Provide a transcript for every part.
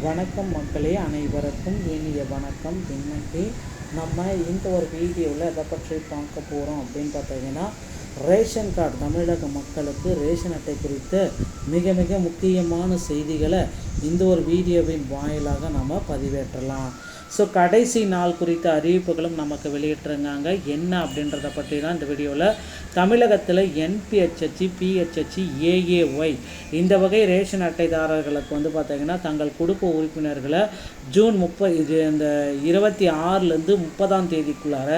வணக்கம் மக்களே, அனைவருக்கும் இனிய வணக்கம். இன்னைக்கு நம்ம இந்த ஒரு வீடியோவில் எதை பற்றி பார்க்க போகிறோம் அப்படின்னு பார்த்தீங்கன்னா, ரேஷன் கார்டு தமிழக மக்களுக்கு ரேஷன் அட்டை குறித்த மிக மிக முக்கியமான செய்திகளை இந்த ஒரு வீடியோவின் வாயிலாக நம்ம பதிவேற்றலாம். ஸோ கடைசி நாள் குறித்த அறிவிப்புகளும் நமக்கு வெளியிட்டிருந்தாங்க. என்ன அப்படின்றத பற்றி தான் இந்த வீடியோவில். தமிழகத்தில் NPHH, PHH, AAY இந்த வகை ரேஷன் அட்டைதாரர்களுக்கு வந்து பார்த்திங்கன்னா தங்கள் குடும்ப உறுப்பினர்களை ஜூன் 30 இந்த 26லேருந்து 30ஆம் தேதிக்குள்ளார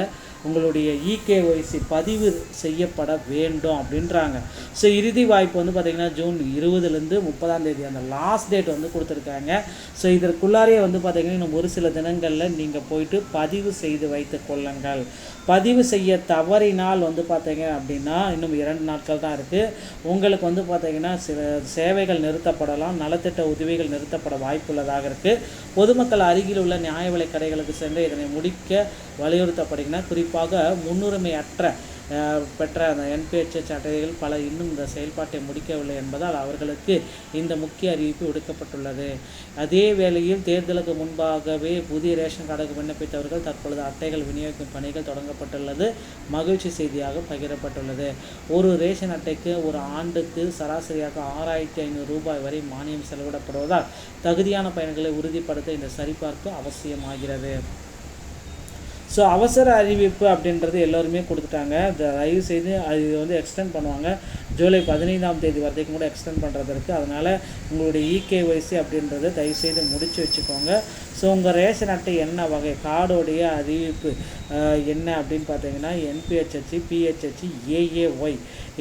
உங்களுடைய EKYC பதிவு செய்யப்பட வேண்டும் அப்படின்றாங்க. ஸோ இறுதி வாய்ப்பு வந்து பார்த்திங்கன்னா ஜூன் 20லேருந்து 30ஆம் தேதி அந்த லாஸ்ட் டேட் வந்து கொடுத்துருக்காங்க. ஸோ இதற்குள்ளாரே வந்து பார்த்திங்கன்னா இன்னும் ஒரு சில தினங்களில் நீங்கள் போயிட்டு பதிவு செய்து வைத்து கொள்ளுங்கள். பதிவு செய்ய தவறினால் வந்து பார்த்திங்க அப்படின்னா இன்னும் 2 நாட்கள் தான் இருக்குது. உங்களுக்கு வந்து பார்த்திங்கன்னா சில சேவைகள் நிறுத்தப்படலாம், நலத்திட்ட உதவிகள் நிறுத்தப்பட வாய்ப்புள்ளதாக இருக்குது. பொதுமக்கள் அருகில் உள்ள நியாய விலை கடைகளுக்கு சென்று இதனை முடிக்க வலியுறுத்தப்படுகின்றன. குறிப்பாக முன்னுரிமை பெற்ற அந்த NPHH அட்டைகள் பல இன்னும் இந்த செயல்பாட்டை முடிக்கவில்லை என்பதால் அவர்களுக்கு இந்த முக்கிய அறிவிப்பு விடுக்கப்பட்டுள்ளது. அதே வேளையில் தேர்தலுக்கு முன்பாகவே புதிய ரேஷன் கார்டுக்கு விண்ணப்பித்தவர்கள் தற்பொழுது அட்டைகள் விநியோகிக்கும் பணிகள் தொடங்கப்பட்டுள்ளது மகிழ்ச்சி செய்தியாக பகிரப்பட்டுள்ளது. ஒரு ரேஷன் அட்டைக்கு ஒரு ஆண்டுக்கு சராசரியாக 6,500 ரூபாய் வரை மானியம் செலவிடப்படுவதால் தகுதியான பயன்களை உறுதிப்படுத்த இந்த சரிபார்ப்பு அவசியமாகிறது. ஸோ அவசர அறிவிப்பு அப்படின்றது எல்லோருமே கொடுத்துட்டாங்க. தயவு செய்து அது வந்து எக்ஸ்டெண்ட் பண்ணுவாங்க. ஜூலை 15ஆம் தேதி வரைக்கும் கூட எக்ஸ்டெண்ட் பண்ணுறதுக்கு. அதனால் உங்களுடைய EKYC அப்படின்றத தயவுசெய்து முடித்து வச்சுக்கோங்க. ஸோ உங்கள் ரேஷன் அட்டை என்ன வகை, கார்டோடைய அறிவிப்பு என்ன அப்படின்னு பார்த்தீங்கன்னா NPHH, PHH, AAY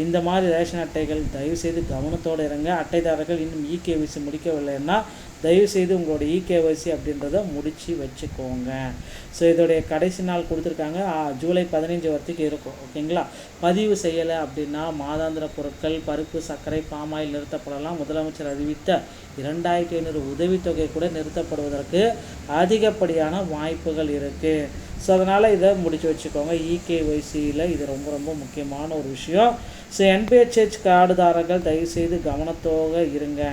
இந்த மாதிரி ரேஷன் அட்டைகள் தயவுசெய்து கவனத்தோடு இருங்க. அட்டைதாரர்கள் இன்னும் EKYC முடிக்கவில்லைன்னா தயவுசெய்து உங்களுடைய EKYC அப்படின்றத முடித்து வச்சுக்கோங்க. ஸோ இதோடைய கடைசி நாள் கொடுத்துருக்காங்க ஜூலை 15 வரைக்கும் இருக்கும். ஓகேங்களா? பதிவு செய்யலை அப்படின்னா மாதாந்திர பொருட்கள், பருப்பு, சர்க்கரை, பாமாயில் நிறுத்தப்படலாம். முதலமைச்சர் அறிவித்த 2,500 உதவித்தொகை கூட நிறுத்தப்படுவதற்கு அதிகப்படியான வாய்ப்புகள் இருக்குது. ஸோ அதனால் இதை முடித்து வச்சுக்கோங்க. EKYCயில் இது ரொம்ப ரொம்ப முக்கியமான ஒரு விஷயம். ஸோ NPHH கார்டுதாரர்கள் தயவுசெய்து கவனத்தோடு இருங்க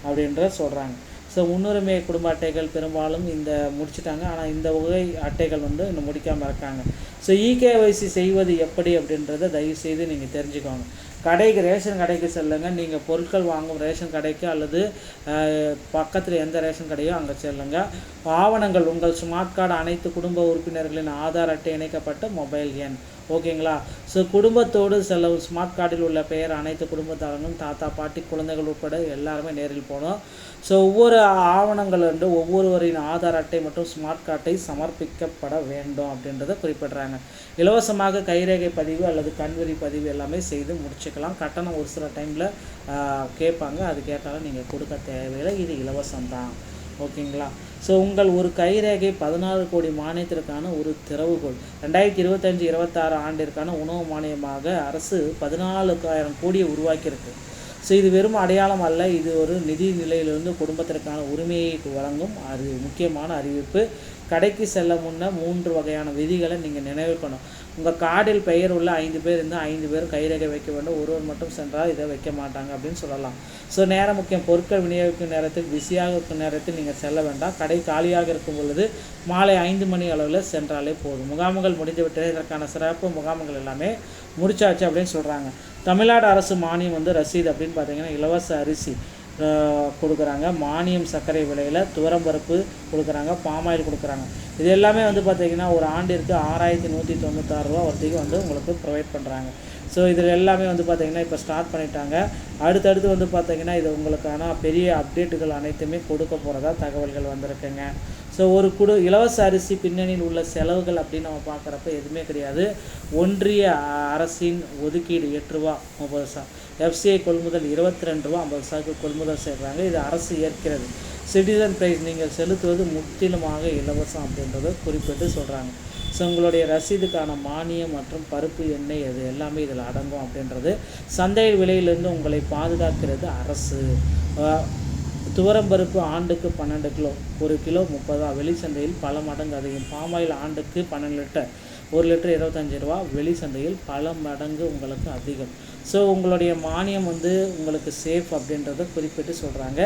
அப்படின்ற சொல்கிறாங்க. ஸோ முன்னுரிமை குடும்ப அட்டைகள் பெரும்பாலும் இந்த முடிச்சுட்டாங்க. ஆனால் இந்த வகை அட்டைகள் வந்து இன்னும் முடிக்காமல் இருக்காங்க. ஸோ EKYC செய்வது எப்படி அப்படின்றத தயவுசெய்து நீங்கள் தெரிஞ்சுக்கோங்க. ரேஷன் கடைக்கு செல்லுங்க. நீங்கள் பொருட்கள் வாங்கும் ரேஷன் கடைக்கு அல்லது பக்கத்தில் எந்த ரேஷன் கடையோ அங்கே செல்லுங்க. ஆவணங்கள் உங்கள் ஸ்மார்ட் கார்டு அனைத்து குடும்ப உறுப்பினர்களின் ஆதார் அட்டை இணைக்கப்பட்ட மொபைல் எண். ஓகேங்களா? ஸோ குடும்பத்தோடு செல்லும் ஸ்மார்ட் கார்டில் உள்ள பெயர் அனைத்து குடும்பத்தாரங்களும் தாத்தா, பாட்டி, குழந்தைகள் உட்பட எல்லாருமே நேரில் போகணும். ஸோ ஒவ்வொரு ஆவணங்கள் வந்து ஒவ்வொருவரின் ஆதார் அட்டை மற்றும் ஸ்மார்ட் கார்டை சமர்ப்பிக்கப்பட வேண்டும் அப்படின்றத குறிப்பிட்றாங்க. இலவசமாக கைரேகை பதிவு அல்லது கண்வரி பதிவு எல்லாமே செய்து முடிச்சுக்கலாம். கட்டணம் ஒரு சில டைமில் கேட்பாங்க, அது கேட்டாலும் நீங்கள் கொடுக்க தேவையில்லை, இது இலவசம்தான். ஓகேங்களா? ஸோ உங்கள் ஒரு கைரேகை 14 கோடி மானியத்திற்கான ஒரு திறவுகோல். 2025-26 ஆண்டிற்கான உணவு மானியமாக அரசு 14,000 கோடியை உருவாக்கியிருக்கு. ஸோ இது வெறும் அடையாளம் அல்ல, இது ஒரு நிதி நிலையிலிருந்து குடும்பத்திற்கான உரிமையை வழங்கும் முக்கியமான அறிவிப்பு. கடைக்கு செல்ல முன்ன 3 வகையான விதிகளை நீங்கள் நினைவுக்கணும். உங்கள் கார்டில் பெயர் உள்ள 5 பேர் இருந்தால் 5 பேர் கைரேகை வைக்க வேண்டும். ஒருவர் மட்டும் சென்றால் இதை வைக்க மாட்டாங்க அப்படின்னு சொல்லலாம். ஸோ நேரம் முக்கியம். பொருட்கள் விநியோகிக்கும் நேரத்தில், பிஸியாக இருக்கும் நேரத்தில் நீங்கள் செல்ல வேண்டாம். கடை காலியாக இருக்கும் பொழுது மாலை 5 மணி அளவில் சென்றாலே போதும். முகாம்கள் முடிந்துவிட்டு இதற்கான சிறப்பு முகாம்கள் எல்லாமே முடிச்சாச்சு அப்படின்னு சொல்கிறாங்க. தமிழ்நாடு அரசு மானியம் வந்து ரசீது அப்படின்னு பார்த்தீங்கன்னா இலவச அரிசி கொடுக்குறாங்க, மானியம் சர்க்கரை விலையில், துவரம்பருப்பு கொடுக்குறாங்க, பாமாயில் கொடுக்குறாங்க. இது எல்லாமே வந்து பார்த்திங்கன்னா ஒரு ஆண்டிற்கு 6,196 ரூபா வரைக்கும் வந்து உங்களுக்கு ப்ரொவைட் பண்ணுறாங்க. ஸோ இதில் எல்லாமே வந்து பார்த்திங்கன்னா இப்போ ஸ்டார்ட் பண்ணிட்டாங்க. அடுத்தடுத்து வந்து பார்த்திங்கன்னா இது உங்களுக்கான பெரிய அப்டேட்டுகள் அனைத்துமே கொடுக்க போகிறதா தகவல்கள் வந்திருக்குங்க. ஸோ ஒரு இலவச அரிசி பின்னணியில் உள்ள செலவுகள் அப்படின்னு நம்ம பார்க்குறப்ப எதுவுமே கிடையாது. ஒன்றிய அரசின் ஒதுக்கீடு 8 ரூபா 30 பைசா, FCI கொள்முதல் 22 ரூபா 50 பைசாவுக்கு கொள்முதல் செய்கிறாங்க. இது அரசு ஏற்கிறது. சிட்டிசன் ப்ரைஸ் நீங்கள் செலுத்துவது முற்றிலுமாக இலவசம் அப்படின்றத குறிப்பிட்டு சொல்கிறாங்க. ஸோ உங்களுடைய ரசீதுக்கான மானியம் மற்றும் பருப்பு எண்ணெய் அது எல்லாமே இதில் அடங்கும் அப்படின்றது. சந்தை விலையிலிருந்து உங்களை பாதுகாக்கிறது அரசு. துவரம்பருப்பு ஆண்டுக்கு 12 கிலோ, 1 கிலோ 30 வெளிச்சந்தையில் பல மடங்கு அதிகம். பாமாயில் ஆண்டுக்கு 12 லிட்டர், 1 லிட்டர் 25 ரூபா, வெளிச்சந்தையில் பல மடங்கு உங்களுக்கு அதிகம். ஸோ உங்களுடைய மானியம் வந்து உங்களுக்கு சேஃப் அப்படின்றத குறிப்பிட்டு சொல்கிறாங்க.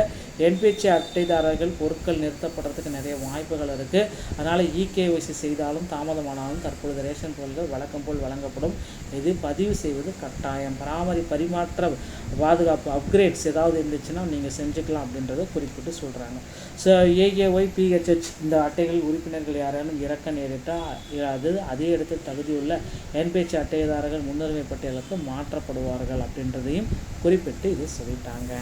என்பிஹெச் அட்டைதாரர்கள் பொருட்கள் நிறுத்தப்படுறதுக்கு நிறைய வாய்ப்புகள் இருக்குது. அதனால் இகேஒய்சி செய்தாலும் தாமதமானாலும் தற்பொழுது ரேஷன் பொருட்கள் வழக்கம் போல் வழங்கப்படும். இது பதிவு செய்வது கட்டாயம். பரிமாற்ற பாதுகாப்பு அப்கிரேட்ஸ் ஏதாவது இருந்துச்சுன்னா நீங்கள் செஞ்சுக்கலாம் அப்படின்றத குறிப்பிட்டு சொல்கிறாங்க. ஸோ ஏஏஒய் பிஹெச்ஹெச் இந்த அட்டைகள் உறுப்பினர்கள் யாராலும் இறக்க நேரிட்டால் அதே இடத்தில் தகுதியுள்ள என்பிஹெச் அட்டைதாரர்கள் முன்னுரிமை பட்டியலுக்கு மாற்றப்படுவார்கள் அப்படின்றதையும் குறிப்பிட்டு இது சொல்லிட்டாங்க.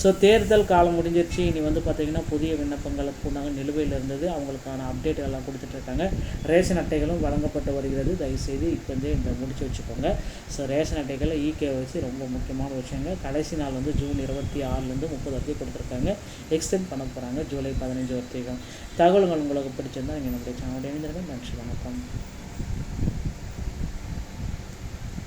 ஸோ தேர்தல் காலம் முடிஞ்சிருச்சு. இனி வந்து பார்த்திங்கன்னா புதிய விண்ணப்பங்களுக்கு உண்டாக நிலுவையில் இருந்தது. அவங்களுக்கான அப்டேட் எல்லாம் கொடுத்துட்ருக்காங்க. ரேஷன் அட்டைகளும் வழங்கப்பட்டு வருகிறது. தயவுசெய்து இப்போ வந்து இந்த முடிச்சு வச்சுக்கோங்க. ஸோ ரேஷன் அட்டைகளில் இகேஒய்சி ரொம்ப முக்கியமான விஷயங்க. கடைசி நாள் வந்து ஜூன் 26லேருந்து 30 வரைக்கும் கொடுத்துருக்காங்க. எக்ஸ்டெண்ட் பண்ண போகிறாங்க ஜூலை 15 வரைக்கும். தகவல்கள் உங்களுக்கு பிடிச்சிருந்தால் நீங்கள் நம்முடைய சேனலோட இணைந்திருங்க. நன்றி, வணக்கம்.